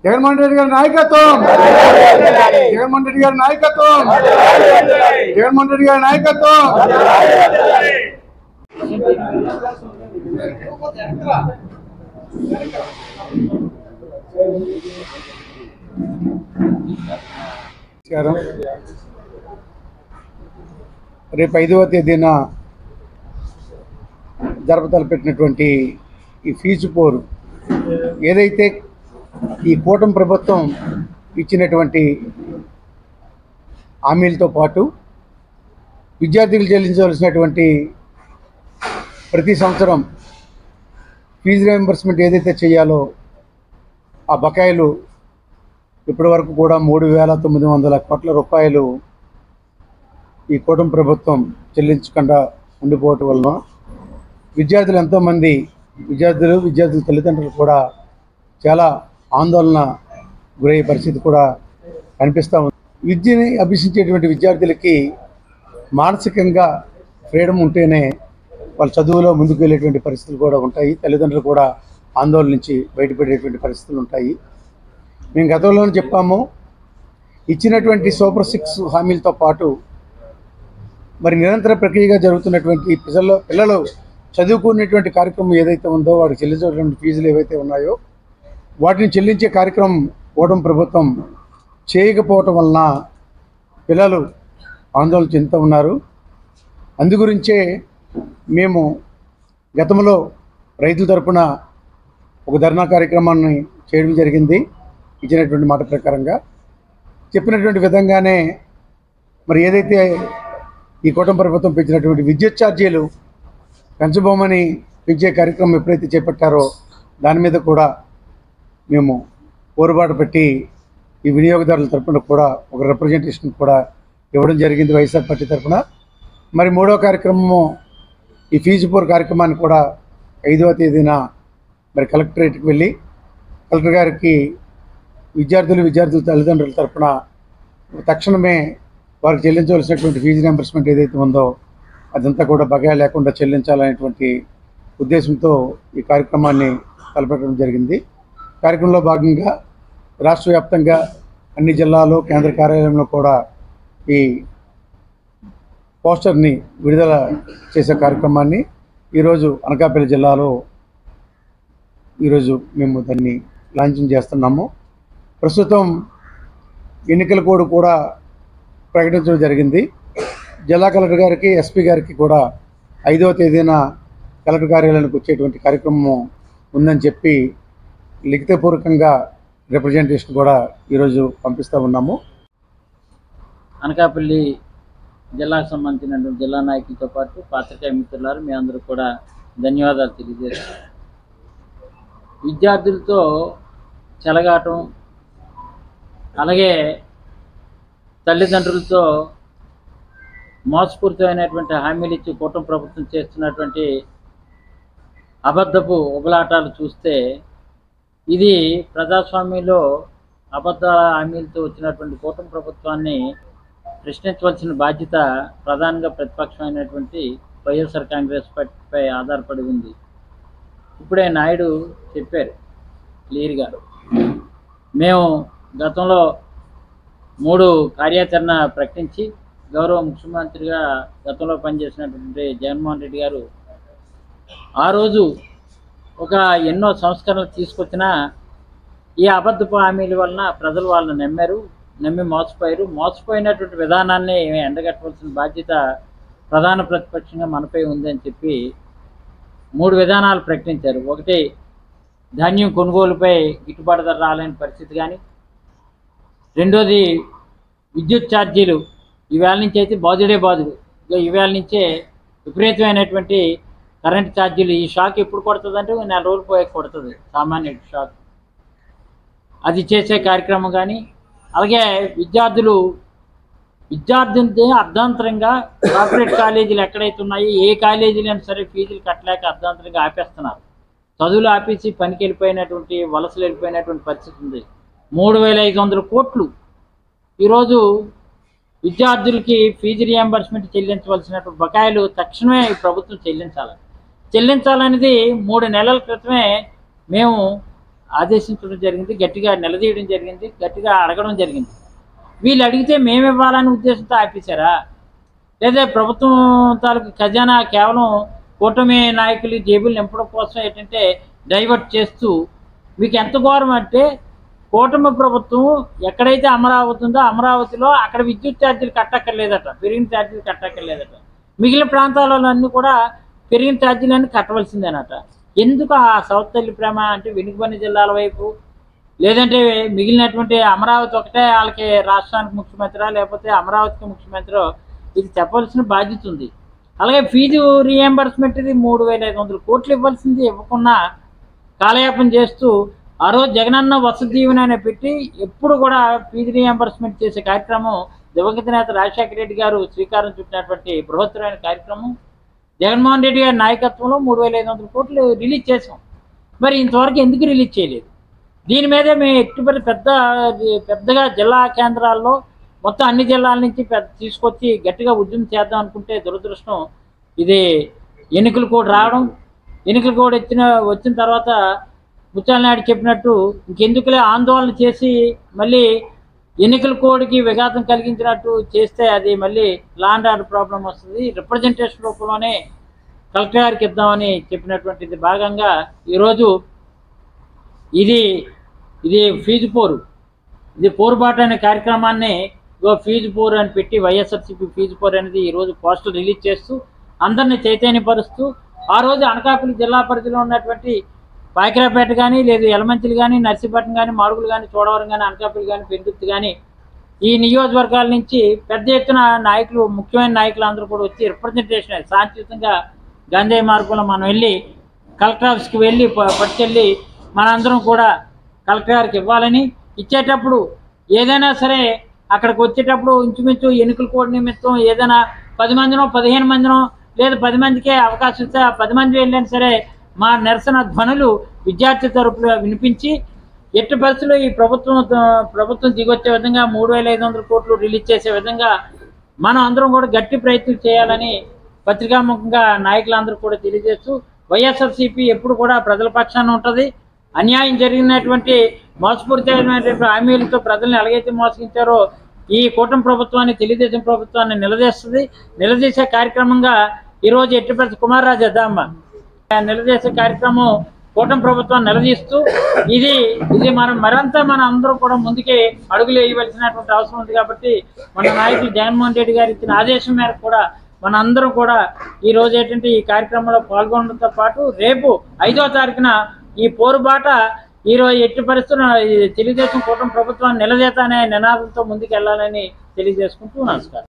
జగన్మోహన్ రెడ్డి గారి నాయకత్వం, జగన్మోహన్ రెడ్డి గారి నాయకత్వం, జగన్మోహన్ రెడ్డి గారి నాయకత్వం. రేపు 5వ తేదీన జరపతలపెట్టినటువంటి ఈ ఫీజు పోరు ఏదైతే ఈ కూటమి ప్రభుత్వం ఇచ్చినటువంటి హామీలతో పాటు విద్యార్థులు చెల్లించవలసినటువంటి ప్రతి సంవత్సరం ఫీజు రీయింబర్స్మెంట్ ఏదైతే చేయాలో ఆ బకాయిలు ఇప్పటివరకు కూడా 3,900 కోట్ల రూపాయలు ఈ కూటమి ప్రభుత్వం చెల్లించకుండా ఉండిపోవటం వలన విద్యార్థులు ఎంతోమంది విద్యార్థుల తల్లిదండ్రులు కూడా చాలా ఆందోళన గురయ్యే పరిస్థితి కూడా కనిపిస్తూ ఉంది. విద్యని అభ్యసించేటువంటి విద్యార్థులకి మానసికంగా ఫ్రీడమ్ ఉంటేనే వాళ్ళ చదువులో ముందుకు వెళ్ళేటువంటి పరిస్థితులు కూడా ఉంటాయి. తల్లిదండ్రులు కూడా ఆందోళన నుంచి బయటపడేటువంటి పరిస్థితులు ఉంటాయి. మేము గతంలోనే చెప్పాము, ఇచ్చినటువంటి సూపర్ 6 హామీలతో పాటు మరి నిరంతర ప్రక్రియగా జరుగుతున్నటువంటి పిల్లలు చదువుకునేటువంటి కార్యక్రమం ఏదైతే ఉందో వాటికి చెల్లించేటువంటి ఫీజులు ఏవైతే ఉన్నాయో వాటిని చెల్లించే కార్యక్రమం కూటమి ప్రభుత్వం చేయకపోవటం వలన పిల్లలు ఆందోళన చెందుతూ ఉన్నారు. అందుగురించే మేము గతంలో రైతుల తరపున ఒక ధర్నా కార్యక్రమాన్ని చేయడం జరిగింది. ఇచ్చినటువంటి మాట ప్రకారంగా చెప్పినటువంటి విధంగానే మరి ఏదైతే ఈ కూటమి ప్రభుత్వం పెంచినటువంటి విద్యుత్ ఛార్జీలు పెంచబోమని పెంచే కార్యక్రమం ఎప్పుడైతే చేపట్టారో దాని మీద కూడా మేము పోరుబాటు పెట్టి ఈ వినియోగదారుల తరపున కూడా ఒక రిప్రజెంటేషన్ కూడా ఇవ్వడం జరిగింది వైఎస్ఆర్ పార్టీ తరఫున. మరి 3వ కార్యక్రమము ఈ ఫీజు పోరు కార్యక్రమాన్ని కూడా 5వ తేదీన మరి కలెక్టరేట్కి వెళ్ళి కలెక్టర్ గారికి విద్యార్థుల తల్లిదండ్రుల తరఫున తక్షణమే వారికి చెల్లించవలసినటువంటి ఫీజు రీయింబర్స్మెంట్ ఏదైతే ఉందో అదంతా కూడా బకాయి లేకుండా చెల్లించాలనేటువంటి ఉద్దేశంతో ఈ కార్యక్రమాన్ని తలపెట్టడం జరిగింది. కార్యక్రమంలో భాగంగా రాష్ట్ర వ్యాప్తంగా అన్ని జిల్లాలు కేంద్ర కార్యాలయంలో కూడా ఈ పోస్టర్ని విడుదల చేసే కార్యక్రమాన్ని ఈరోజు అనకాపల్లి జిల్లాలో ఈరోజు మేము దాన్ని లాంచింగ్ చేస్తున్నాము. ప్రస్తుతం ఎన్నికల కోడ్ కూడా ప్రకటించడం జరిగింది. జిల్లా కలెక్టర్ గారికి ఎస్పీ గారికి కూడా 5వ తేదీన కలెక్టర్ కార్యాలయానికి వచ్చేటువంటి కార్యక్రమం ఉందని చెప్పి లిఖితపూర్వకంగా రిప్రజెంటేషన్ కూడా ఈరోజు పంపిస్తూ ఉన్నాము. అనకాపల్లి జిల్లాకు సంబంధించినటువంటి జిల్లా నాయకులతో పాటు పాత్రికేయ మిత్రులారు మీ అందరూ కూడా ధన్యవాదాలు తెలియజేస్తాం. విద్యార్థులతో చెలగాటం అలాగే తల్లిదండ్రులతో మోసపూరితమైనటువంటి హామీలు ఇచ్చి కూటమి ప్రభుత్వం చేస్తున్నటువంటి అబద్ధపు ఉబలాటాలు చూస్తే ఇది ప్రజాస్వామ్యంలో అబద్ధ హామీలతో వచ్చినటువంటి కూటమి ప్రభుత్వాన్ని ప్రశ్నించవలసిన బాధ్యత ప్రధానంగా ప్రతిపక్షమైనటువంటి వైఎస్ఆర్ కాంగ్రెస్ పార్టీపై ఆధారపడి ఉంది. ఇప్పుడే నాయుడు చెప్పారు క్లియర్గా, మేము గతంలో 3 కార్యాచరణ ప్రకటించి గౌరవ ముఖ్యమంత్రిగా గతంలో పనిచేసినటువంటి జగన్మోహన్ రెడ్డి గారు ఆ రోజు ఎన్నో సంస్కరణలు తీసుకొచ్చినా ఈ అబద్ధపు హామీల వలన ప్రజలు వాళ్ళని నమ్మి మోసపోయినటువంటి విధానాన్ని ఎండగట్టవలసిన బాధ్యత ప్రధాన ప్రతిపక్షంగా మనపై ఉందని చెప్పి 3 విధానాలు ప్రకటించారు. ఒకటి, ధాన్యం కొనుగోలుపై గిట్టుబాటు ధర రాలేని పరిస్థితి కానీ, రెండోది విద్యుత్ ఛార్జీలు ఈవేళ నుంచి అయితే బాధుడు ఈవేళ నుంచే విపరీతమైనటువంటి కరెంట్ ఛార్జీలు. ఈ షాక్ ఎప్పుడు కొడుతుందంటే 4 రోజులు పోయాక కొడుతుంది సామాన్య షాక్. అది చేసే కార్యక్రమం కానీ, అలాగే విద్యార్థులతో అర్ధాంతరంగా కార్పొరేట్ కాలేజీలు ఎక్కడైతే ఉన్నాయో ఏ కాలేజీలు అయినా సరే ఫీజులు కట్టలేక అర్ధాంతరంగా ఆపేస్తున్నారు. చదువులు ఆపేసి పనికి వెళ్ళిపోయినటువంటి వలసలు వెళ్ళిపోయినటువంటి పరిస్థితి ఉంది. 3,500 కోట్లు ఈరోజు విద్యార్థులకి ఫీజు రియంబర్స్మెంట్ చెల్లించవలసినటువంటి బకాయిలు తక్షణమే ఈ ప్రభుత్వం చెల్లించాలనేది 3 నెలల క్రితమే మేము ఆదేశించడం జరిగింది, గట్టిగా నిలదీయడం జరిగింది, గట్టిగా అడగడం జరిగింది. వీళ్ళు అడిగితే మేము ఇవ్వాలనే ఉద్దేశంతో ఆపేశారా, లేదా ప్రభుత్వం తాలూకు ఖజానా కేవలం కూటమి నాయకులు జేబులు నింపడం కోసం ఏంటంటే డైవర్ట్ చేస్తూ, మీకు ఎంత ఘోరం అంటే కూటమి ప్రభుత్వం ఎక్కడైతే అమరావతి ఉందో అమరావతిలో అక్కడ విద్యుత్ ఛార్జీలు కట్టక్కర్లేదట, పెరిగిన ఛార్జీలు కట్టక్కర్లేదట. మిగిలిన ప్రాంతాలలో అన్నీ కూడా పెరిగిన ఛార్జీలన్నీ కట్టవలసిందేనట. ఎందుకు ఆ సౌత్ తల్లి ప్రేమ అంటే వెనుకబడిన జిల్లాల వైపు, లేదంటే మిగిలినటువంటి అమరావతి ఒకటే వాళ్ళకి రాష్ట్రానికి ముఖ్యమంత్రి లేకపోతే అమరావతికి ముఖ్యమంత్రి, ఇది చెప్పవలసిన బాధ్యత ఉంది. అలాగే ఫీజు రీఎంబర్స్మెంట్ ఇది 3,500 కోట్లు ఇవ్వాల్సింది ఇవ్వకుండా కాలయాపన చేస్తూ ఆ రోజు జగనన్న వసతి దీవెన అనే పెట్టి ఎప్పుడు కూడా ఫీజు రీఎంబర్స్మెంట్ చేసే కార్యక్రమం దివంగత నేత రాజశేఖర రెడ్డి గారు శ్రీకారం చుట్టినటువంటి బృహత్తరమైన కార్యక్రమం. జగన్మోహన్ రెడ్డి గారి నాయకత్వంలో 3,500 కోట్లు రిలీజ్ చేసాం. మరి ఇంతవరకు ఎందుకు రిలీజ్ చేయలేదు? దీని మీదే మేము ఎట్టుబడి పెద్దగా జిల్లా కేంద్రాల్లో మొత్తం అన్ని జిల్లాల నుంచి తీసుకొచ్చి గట్టిగా ఉద్యమం చేద్దాం అనుకుంటే దురదృష్టం ఇది ఎన్నికల కోడ్ రావడం. ఎన్నికల కోడ్ వచ్చిన తర్వాత ముత్యాల నాయుడు చెప్పినట్టు ఇంకెందుకులే ఆందోళన చేసి మళ్ళీ ఎన్నికల కోడ్కి విఘాతం కలిగించినట్టు చేస్తే అది మళ్ళీ లా అండ్ ఆర్డర్ ప్రాబ్లం వస్తుంది. రిప్రజెంటేషన్ రూపంలోనే కలెక్టర్ గారికి ఇద్దామని చెప్పినటువంటిది భాగంగా ఈరోజు ఇది ఫీజు పోరు, ఇది పోరుబాటు అనే కార్యక్రమాన్ని ఫీజు పోరు అని పెట్టి వైఎస్ఆర్సీపీ ఫీజు పోరు అనేది ఈరోజు పోస్టర్ రిలీజ్ చేస్తూ అందరినీ చైతన్యపరుస్తూ, ఆ రోజు అనకాపల్లి జిల్లా పరిధిలో ఉన్నటువంటి పాకిరాపేట కానీ, లేదు యలమంచిలి కానీ, నర్సీపట్నం కానీ, మాడుగులు కానీ, చోడవరం కానీ, అనకాపల్లి కానీ, పెందుర్తి కానీ, ఈ నియోజకవర్గాల నుంచి పెద్ద ఎత్తున నాయకులు, ముఖ్యమైన నాయకులు అందరూ కూడా వచ్చి రిప్రజెంటేషన్ శాంతియుతంగా గాంధీ మార్గంలో మనం వెళ్ళి కలెక్టర్ ఆఫీస్కి వెళ్ళి పట్టుకెళ్ళి మనందరం కూడా కలెక్టర్ గారికి ఇవ్వాలని, ఇచ్చేటప్పుడు ఏదైనా సరే అక్కడికి వచ్చేటప్పుడు ఇంచుమించు ఎన్నికల కోడ్ నిమిత్తం ఏదైనా 10 మందినో 15 మందినో లేదా 10 మందికే అవకాశం ఇస్తే ఆ 10 మంది వెళ్ళినా సరే మా నిరసన ధ్వనులు విద్యార్థి తరపులో వినిపించి ఎట్టి పరిస్థితుల్లో ఈ ప్రభుత్వం దిగొచ్చే విధంగా 3,500 కోట్లు రిలీజ్ చేసే విధంగా మనం అందరం కూడా గట్టి ప్రయత్నం చేయాలని పత్రికాముఖంగా నాయకులందరూ కూడా తెలియజేస్తూ, వైఎస్ఆర్సీపీ ఎప్పుడు కూడా ప్రజల పక్షాన ఉంటుంది. అన్యాయం జరిగినటువంటి మోసపూరితమైనటువంటి హామీలతో ప్రజల్ని ఎలాగైతే మోసగించారో ఈ కూటమి ప్రభుత్వాన్ని, తెలుగుదేశం ప్రభుత్వాన్ని నిలదీసే కార్యక్రమంగా ఈరోజు ఎట్టిపరిచి కుమారరాజు అద్దమ్మ నిలదీసే కార్యక్రమం కూటమి ప్రభుత్వాన్ని నిలదీస్తూ ఇది మన అందరూ కూడా ముందుకే అడుగులు వేయవలసినటువంటి అవసరం ఉంది. కాబట్టి మన నాయకులు జగన్మోహన్ రెడ్డి గారు ఇచ్చిన ఆదేశం మేరకు కూడా మన అందరం కూడా ఈ రోజు ఏంటంటే ఈ కార్యక్రమంలో పాల్గొనడంతో పాటు రేపు 5వ తారీఖున ఈ పోరుబాట ఈరోజు ఎట్టి పరిస్థితుల్లో తెలుగుదేశం కూటమి ప్రభుత్వాన్ని నిలదీత అనే నినాదంతో ముందుకు వెళ్ళాలని తెలియజేసుకుంటూ నమస్కారం.